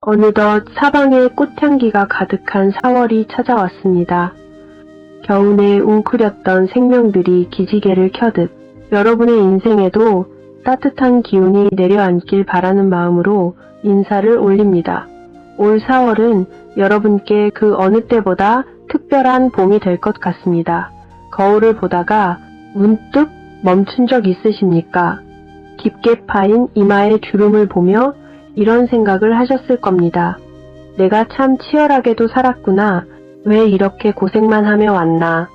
어느덧 사방에 꽃향기가 가득한 4월이 찾아왔습니다. 겨우내 웅크렸던 생명들이 기지개를 켜듯 여러분의 인생에도 따뜻한 기운이 내려앉길 바라는 마음으로 인사를 올립니다. 올 4월은 여러분께 그 어느 때보다 특별한 봄이 될 것 같습니다. 거울을 보다가 문득 멈춘 적 있으십니까? 깊게 파인 이마의 주름을 보며 이런 생각을 하셨을 겁니다. 내가 참 치열하게도 살았구나. 왜 이렇게 고생만 하며 왔나.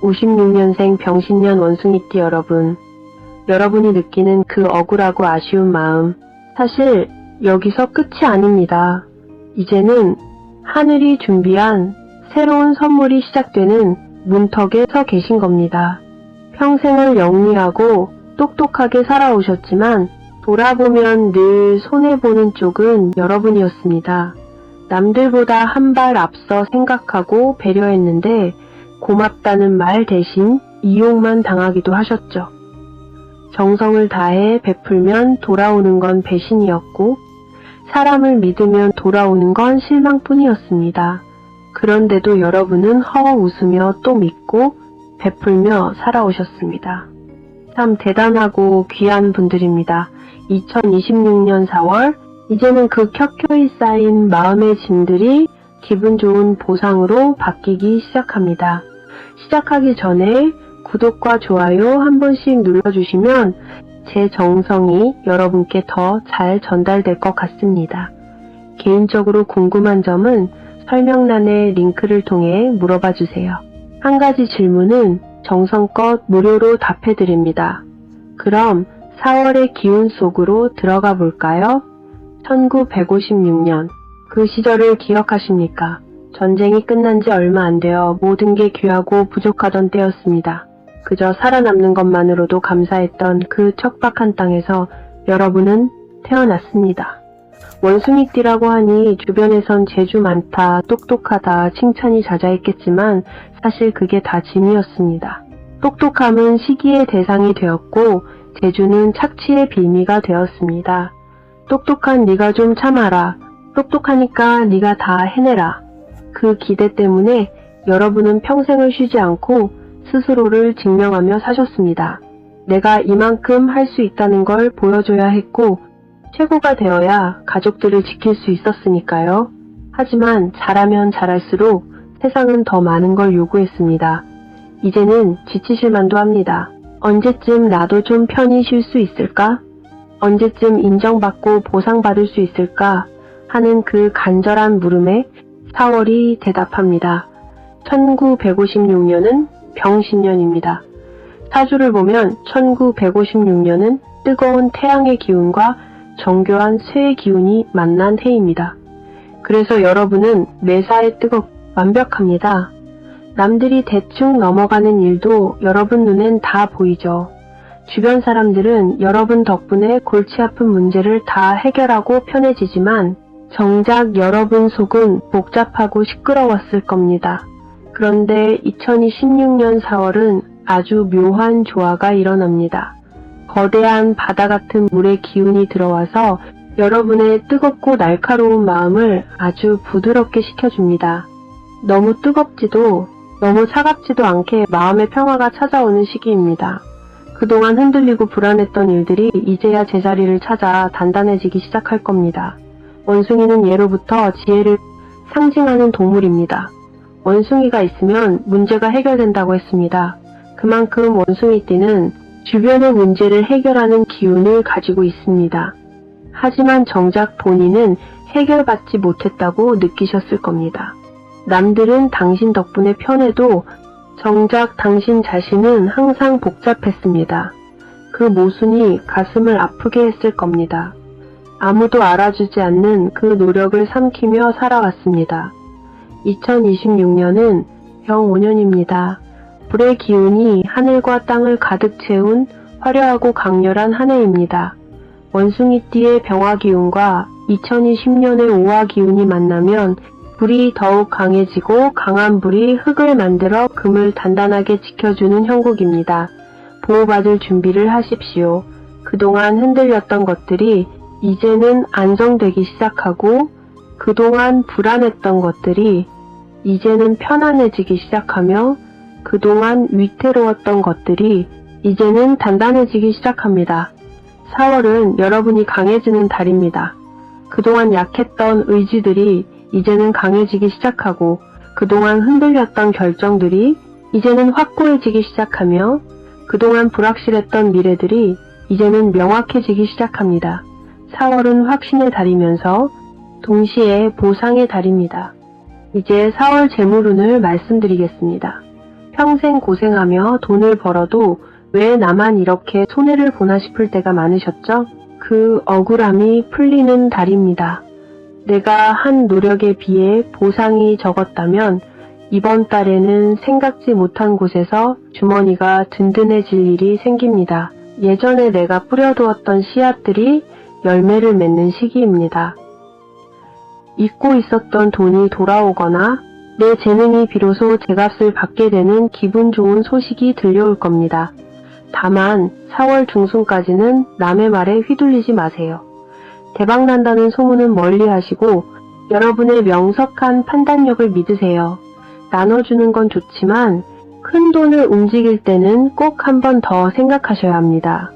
56년생 병신년 원숭이띠 여러분. 여러분이 느끼는 그 억울하고 아쉬운 마음. 사실 여기서 끝이 아닙니다. 이제는 하늘이 준비한 새로운 선물이 시작되는 문턱에 서 계신 겁니다. 평생을 영리하고 똑똑하게 살아오셨지만 돌아보면 늘 손해보는 쪽은 여러분이었습니다. 남들보다 한 발 앞서 생각하고 배려했는데 고맙다는 말 대신 이용만 당하기도 하셨죠. 정성을 다해 베풀면 돌아오는 건 배신이었고 사람을 믿으면 돌아오는 건 실망뿐이었습니다. 그런데도 여러분은 허 웃으며 또 믿고 베풀며 살아오셨습니다. 참 대단하고 귀한 분들입니다. 2026년 4월, 이제는 그 켜켜이 쌓인 마음의 짐들이 기분 좋은 보상으로 바뀌기 시작합니다. 시작하기 전에 구독과 좋아요 한 번씩 눌러주시면 제 정성이 여러분께 더 잘 전달될 것 같습니다. 개인적으로 궁금한 점은 설명란의 링크를 통해 물어봐 주세요. 한 가지 질문은 정성껏 무료로 답해드립니다. 그럼 4월의 기운 속으로 들어가 볼까요? 1956년, 그 시절을 기억하십니까? 전쟁이 끝난 지 얼마 안 되어 모든 게 귀하고 부족하던 때였습니다. 그저 살아남는 것만으로도 감사했던 그 척박한 땅에서 여러분은 태어났습니다. 원숭이띠라고 하니 주변에선 재주 많다, 똑똑하다, 칭찬이 자자했겠지만 사실 그게 다 짐이었습니다. 똑똑함은 시기의 대상이 되었고 재주는 착취의 빌미가 되었습니다. 똑똑한 네가 좀 참아라. 똑똑하니까 네가 다 해내라. 그 기대 때문에 여러분은 평생을 쉬지 않고 스스로를 증명하며 사셨습니다. 내가 이만큼 할 수 있다는 걸 보여줘야 했고 최고가 되어야 가족들을 지킬 수 있었으니까요. 하지만 잘하면 잘할수록 세상은 더 많은 걸 요구했습니다. 이제는 지치실 만도 합니다. 언제쯤 나도 좀 편히 쉴 수 있을까? 언제쯤 인정받고 보상받을 수 있을까? 하는 그 간절한 물음에 4월이 대답합니다. 1956년은 병신년입니다. 사주를 보면 1956년은 뜨거운 태양의 기운과 정교한 쇠의 기운이 만난 해입니다. 그래서 여러분은 매사에 뜨겁고 완벽합니다. 남들이 대충 넘어가는 일도 여러분 눈엔 다 보이죠. 주변 사람들은 여러분 덕분에 골치 아픈 문제를 다 해결하고 편해지지만 정작 여러분 속은 복잡하고 시끄러웠을 겁니다. 그런데 2016년 4월은 아주 묘한 조화가 일어납니다. 거대한 바다 같은 물의 기운이 들어와서 여러분의 뜨겁고 날카로운 마음을 아주 부드럽게 식혀줍니다. 너무 뜨겁지도 너무 차갑지도 않게 마음의 평화가 찾아오는 시기입니다. 그동안 흔들리고 불안했던 일들이 이제야 제자리를 찾아 단단해지기 시작할 겁니다. 원숭이는 예로부터 지혜를 상징하는 동물입니다. 원숭이가 있으면 문제가 해결된다고 했습니다. 그만큼 원숭이띠는 주변의 문제를 해결하는 기운을 가지고 있습니다. 하지만 정작 본인은 해결받지 못했다고 느끼셨을 겁니다. 남들은 당신 덕분에 편해도 정작 당신 자신은 항상 복잡했습니다. 그 모순이 가슴을 아프게 했을 겁니다. 아무도 알아주지 않는 그 노력을 삼키며 살아왔습니다. 2026년은 병 5년입니다. 불의 기운이 하늘과 땅을 가득 채운 화려하고 강렬한 한 해입니다. 원숭이띠의 병화 기운과 2020년의 오화 기운이 만나면 불이 더욱 강해지고 강한 불이 흙을 만들어 금을 단단하게 지켜주는 형국입니다. 보호받을 준비를 하십시오. 그동안 흔들렸던 것들이 이제는 안정되기 시작하고 그동안 불안했던 것들이 이제는 편안해지기 시작하며 그동안 위태로웠던 것들이 이제는 단단해지기 시작합니다. 4월은 여러분이 강해지는 달입니다. 그동안 약했던 의지들이 이제는 강해지기 시작하고 그동안 흔들렸던 결정들이 이제는 확고해지기 시작하며 그동안 불확실했던 미래들이 이제는 명확해지기 시작합니다. 4월은 확신의 달이면서 동시에 보상의 달입니다. 이제 4월 재물운을 말씀드리겠습니다. 평생 고생하며 돈을 벌어도 왜 나만 이렇게 손해를 보나 싶을 때가 많으셨죠? 그 억울함이 풀리는 달입니다. 내가 한 노력에 비해 보상이 적었다면 이번 달에는 생각지 못한 곳에서 주머니가 든든해질 일이 생깁니다. 예전에 내가 뿌려두었던 씨앗들이 열매를 맺는 시기입니다. 잊고 있었던 돈이 돌아오거나 내 재능이 비로소 제값을 받게 되는 기분 좋은 소식이 들려올 겁니다. 다만 4월 중순까지는 남의 말에 휘둘리지 마세요. 대박난다는 소문은 멀리 하시고 여러분의 명석한 판단력을 믿으세요. 나눠주는 건 좋지만 큰 돈을 움직일 때는 꼭 한 번 더 생각하셔야 합니다.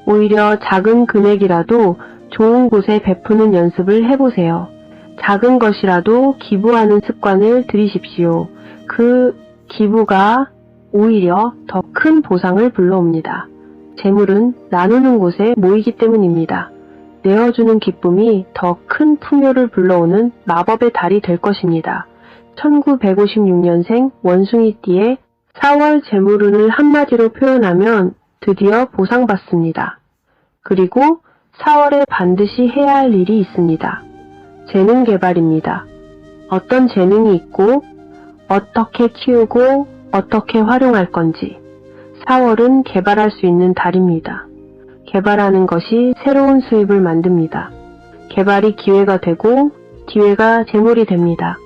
오히려 작은 금액이라도 좋은 곳에 베푸는 연습을 해보세요. 작은 것이라도 기부하는 습관을 들이십시오. 그 기부가 오히려 더 큰 보상을 불러옵니다. 재물은 나누는 곳에 모이기 때문입니다. 내어주는 기쁨이 더 큰 풍요를 불러오는 마법의 달이 될 것입니다. 1956년생 원숭이띠의 4월 재물운을 한마디로 표현하면 드디어 보상받습니다. 그리고 4월에 반드시 해야 할 일이 있습니다. 재능 개발입니다. 어떤 재능이 있고 어떻게 키우고 어떻게 활용할 건지 4월은 개발할 수 있는 달입니다. 개발하는 것이 새로운 수입을 만듭니다. 개발이 기회가 되고 기회가 재물이 됩니다.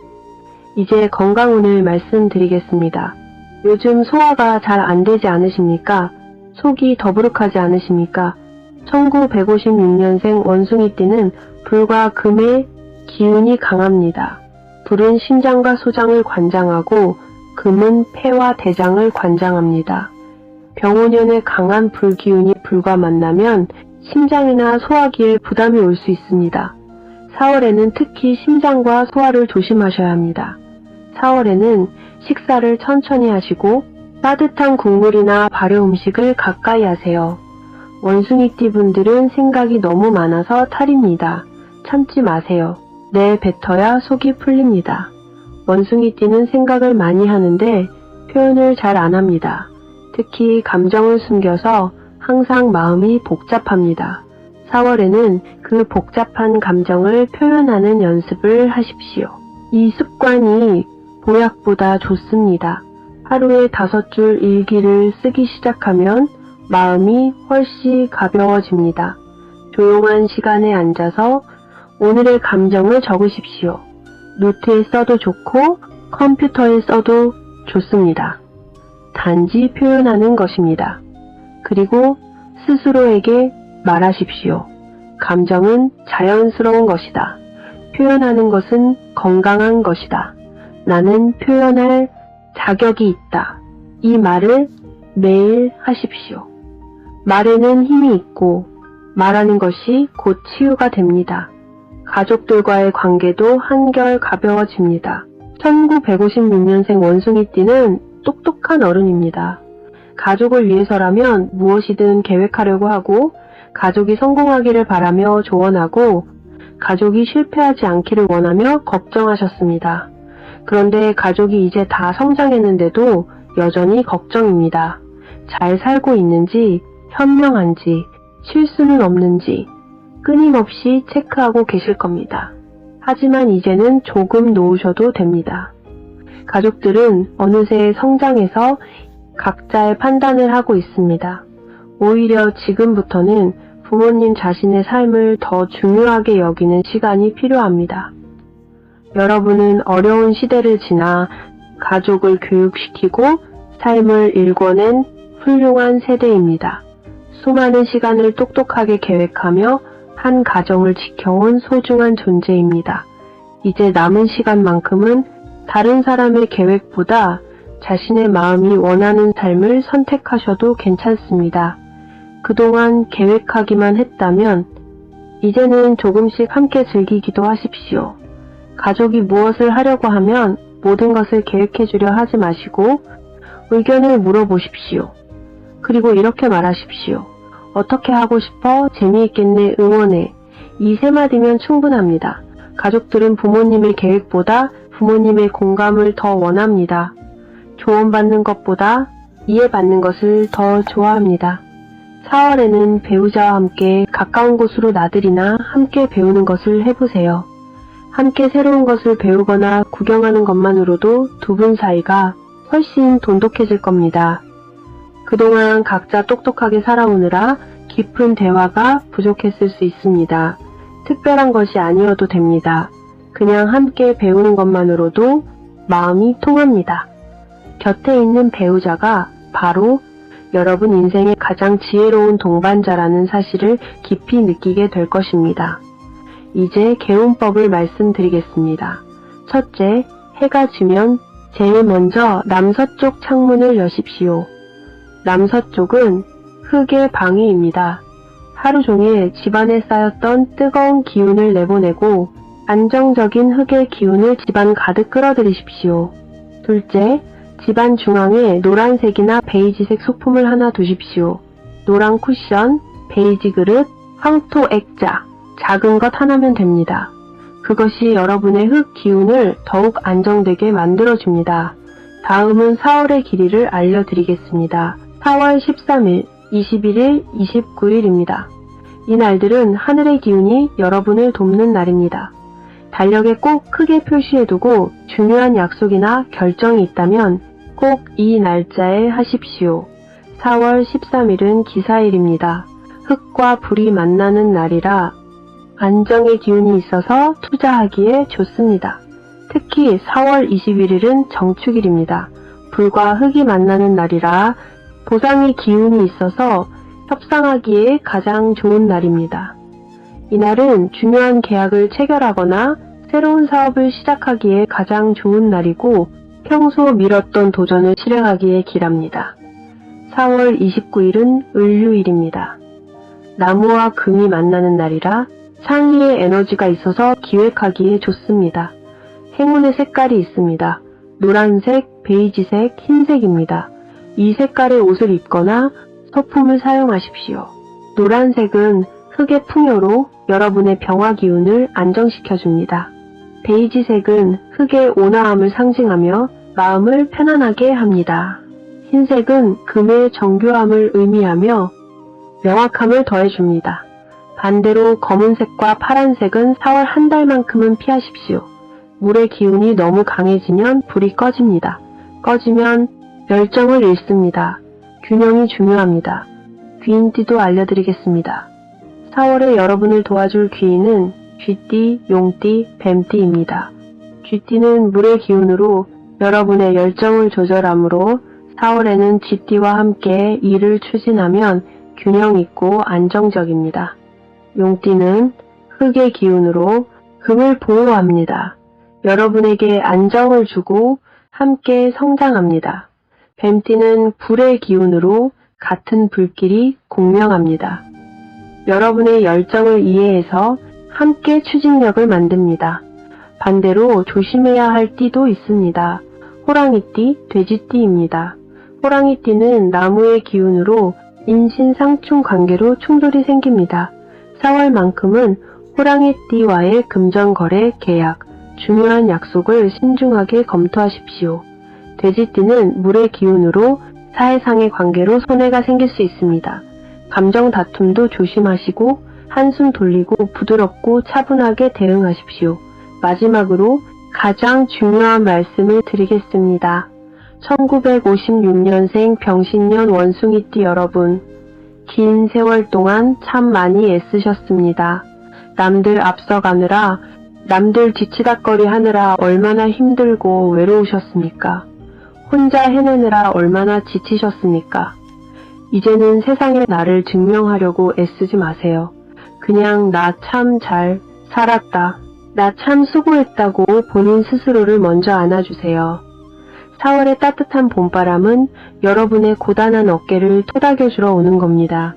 이제 건강운을 말씀드리겠습니다. 요즘 소화가 잘 안 되지 않으십니까? 속이 더부룩하지 않으십니까? 1956년생 원숭이띠는 불과 금의 기운이 강합니다. 불은 심장과 소장을 관장하고 금은 폐와 대장을 관장합니다. 병원연의 강한 불기운이 불과 만나면 심장이나 소화기에 부담이 올 수 있습니다. 4월에는 특히 심장과 소화를 조심하셔야 합니다. 4월에는 식사를 천천히 하시고 따뜻한 국물이나 발효 음식을 가까이 하세요. 원숭이띠 분들은 생각이 너무 많아서 탈입니다. 참지 마세요. 내뱉어야 속이 풀립니다. 원숭이띠는 생각을 많이 하는데 표현을 잘 안 합니다. 특히 감정을 숨겨서 항상 마음이 복잡합니다. 4월에는 그 복잡한 감정을 표현하는 연습을 하십시오. 이 습관이 보약보다 좋습니다. 하루에 5줄 일기를 쓰기 시작하면 마음이 훨씬 가벼워집니다. 조용한 시간에 앉아서 오늘의 감정을 적으십시오. 노트에 써도 좋고 컴퓨터에 써도 좋습니다. 단지 표현하는 것입니다. 그리고 스스로에게 말하십시오. 감정은 자연스러운 것이다. 표현하는 것은 건강한 것이다. 나는 표현할 자격이 있다. 이 말을 매일 하십시오. 말에는 힘이 있고 말하는 것이 곧 치유가 됩니다. 가족들과의 관계도 한결 가벼워집니다. 1956년생 원숭이띠는 똑똑한 어른입니다. 가족을 위해서라면 무엇이든 계획하려고 하고 가족이 성공하기를 바라며 조언하고 가족이 실패하지 않기를 원하며 걱정하셨습니다. 그런데 가족이 이제 다 성장했는데도 여전히 걱정입니다. 잘 살고 있는지, 현명한지, 실수는 없는지 끊임없이 체크하고 계실 겁니다. 하지만 이제는 조금 놓으셔도 됩니다. 가족들은 어느새 성장해서 각자의 판단을 하고 있습니다. 오히려 지금부터는 부모님 자신의 삶을 더 중요하게 여기는 시간이 필요합니다. 여러분은 어려운 시대를 지나 가족을 교육시키고 삶을 일궈낸 훌륭한 세대입니다. 수많은 시간을 똑똑하게 계획하며 한 가정을 지켜온 소중한 존재입니다. 이제 남은 시간만큼은 다른 사람의 계획보다 자신의 마음이 원하는 삶을 선택하셔도 괜찮습니다. 그동안 계획하기만 했다면 이제는 조금씩 함께 즐기기도 하십시오. 가족이 무엇을 하려고 하면 모든 것을 계획해주려 하지 마시고 의견을 물어보십시오. 그리고 이렇게 말하십시오. 어떻게 하고 싶어? 재미있겠네. 응원해. 이 세 마디면 충분합니다. 가족들은 부모님의 계획보다 부모님의 공감을 더 원합니다. 조언받는 것보다 이해받는 것을 더 좋아합니다. 4월에는 배우자와 함께 가까운 곳으로 나들이나 함께 배우는 것을 해보세요. 함께 새로운 것을 배우거나 구경하는 것만으로도 두 분 사이가 훨씬 돈독해질 겁니다. 그동안 각자 똑똑하게 살아오느라 깊은 대화가 부족했을 수 있습니다. 특별한 것이 아니어도 됩니다. 그냥 함께 배우는 것만으로도 마음이 통합니다. 곁에 있는 배우자가 바로 여러분 인생의 가장 지혜로운 동반자라는 사실을 깊이 느끼게 될 것입니다. 이제 개운법을 말씀드리겠습니다. 첫째, 해가 지면 제일 먼저 남서쪽 창문을 여십시오. 남서쪽은 흙의 방위입니다. 하루 종일 집안에 쌓였던 뜨거운 기운을 내보내고 안정적인 흙의 기운을 집안 가득 끌어들이십시오. 둘째, 집안 중앙에 노란색이나 베이지색 소품을 하나 두십시오. 노란 쿠션, 베이지 그릇, 황토 액자, 작은 것 하나면 됩니다. 그것이 여러분의 흙 기운을 더욱 안정되게 만들어줍니다. 다음은 4월의 길이를 알려드리겠습니다. 4월 13일, 21일, 29일입니다. 이 날들은 하늘의 기운이 여러분을 돕는 날입니다. 달력에 꼭 크게 표시해두고 중요한 약속이나 결정이 있다면 꼭 이 날짜에 하십시오. 4월 13일은 기사일입니다. 흙과 불이 만나는 날이라 안정의 기운이 있어서 투자하기에 좋습니다. 특히 4월 21일은 정축일입니다. 불과 흙이 만나는 날이라 보상의 기운이 있어서 협상하기에 가장 좋은 날입니다. 이날은 중요한 계약을 체결하거나 새로운 사업을 시작하기에 가장 좋은 날이고 평소 미뤘던 도전을 실행하기에 기랍니다. 4월 29일은 을류일입니다. 나무와 금이 만나는 날이라 상의의 에너지가 있어서 기획하기에 좋습니다. 행운의 색깔이 있습니다. 노란색, 베이지색, 흰색입니다. 이 색깔의 옷을 입거나 소품을 사용하십시오. 노란색은 흙의 풍요로 여러분의 병화 기운을 안정시켜줍니다. 베이지색은 흙의 온화함을 상징하며 마음을 편안하게 합니다. 흰색은 금의 정교함을 의미하며 명확함을 더해줍니다. 반대로 검은색과 파란색은 4월 한 달만큼은 피하십시오. 물의 기운이 너무 강해지면 불이 꺼집니다. 꺼지면 열정을 잃습니다. 균형이 중요합니다. 귀인띠도 알려드리겠습니다. 4월에 여러분을 도와줄 귀인은 쥐띠, 용띠, 뱀띠입니다. 쥐띠는 물의 기운으로 여러분의 열정을 조절하므로 4월에는 쥐띠와 함께 일을 추진하면 균형 있고 안정적입니다. 용띠는 흙의 기운으로 금을 보호합니다. 여러분에게 안정을 주고 함께 성장합니다. 뱀띠는 불의 기운으로 같은 불길이 공명합니다. 여러분의 열정을 이해해서 함께 추진력을 만듭니다. 반대로 조심해야 할 띠도 있습니다. 호랑이띠, 돼지띠입니다. 호랑이띠는 나무의 기운으로 인신상충 관계로 충돌이 생깁니다. 4월만큼은 호랑이띠와의 금전거래, 계약, 중요한 약속을 신중하게 검토하십시오. 돼지띠는 물의 기운으로 사회상의 관계로 손해가 생길 수 있습니다. 감정 다툼도 조심하시고 한숨 돌리고 부드럽고 차분하게 대응하십시오. 마지막으로 가장 중요한 말씀을 드리겠습니다. 1956년생 병신년 원숭이띠 여러분, 긴 세월 동안 참 많이 애쓰셨습니다. 남들 앞서가느라, 남들 뒤치다꺼리 하느라 얼마나 힘들고 외로우셨습니까? 혼자 해내느라 얼마나 지치셨습니까? 이제는 세상에 나를 증명하려고 애쓰지 마세요. 그냥 나 참 잘 살았다. 나 참 수고했다고 본인 스스로를 먼저 안아주세요. 4월의 따뜻한 봄바람은 여러분의 고단한 어깨를 토닥여주러 오는 겁니다.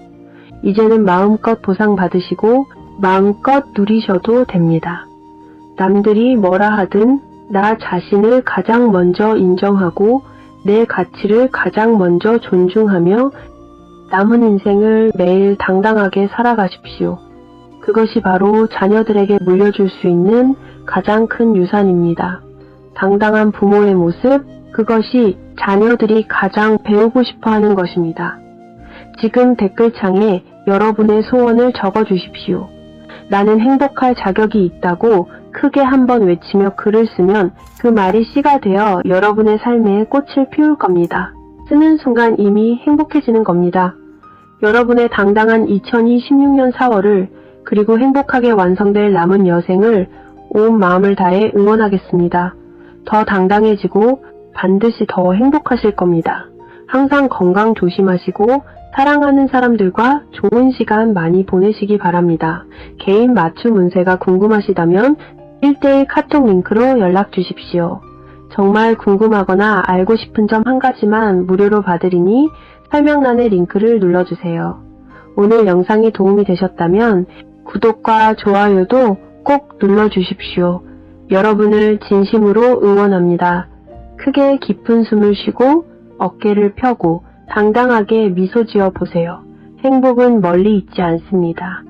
이제는 마음껏 보상받으시고 마음껏 누리셔도 됩니다. 남들이 뭐라 하든 나 자신을 가장 먼저 인정하고 내 가치를 가장 먼저 존중하며 남은 인생을 매일 당당하게 살아가십시오. 그것이 바로 자녀들에게 물려줄 수 있는 가장 큰 유산입니다. 당당한 부모의 모습, 그것이 자녀들이 가장 배우고 싶어 하는 것입니다. 지금 댓글창에 여러분의 소원을 적어주십시오. 나는 행복할 자격이 있다고 크게 한번 외치며 글을 쓰면 그 말이 씨가 되어 여러분의 삶에 꽃을 피울 겁니다. 쓰는 순간 이미 행복해지는 겁니다. 여러분의 당당한 2026년 4월을 그리고 행복하게 완성될 남은 여생을 온 마음을 다해 응원하겠습니다. 더 당당해지고 반드시 더 행복하실 겁니다. 항상 건강 조심하시고 사랑하는 사람들과 좋은 시간 많이 보내시기 바랍니다. 개인 맞춤 운세가 궁금하시다면 1대1 카톡 링크로 연락 주십시오. 정말 궁금하거나 알고 싶은 점 한 가지만 무료로 봐드리니 설명란의 링크를 눌러주세요. 오늘 영상이 도움이 되셨다면 구독과 좋아요도 꼭 눌러주십시오. 여러분을 진심으로 응원합니다. 크게 깊은 숨을 쉬고 어깨를 펴고 당당하게 미소 지어 보세요. 행복은 멀리 있지 않습니다.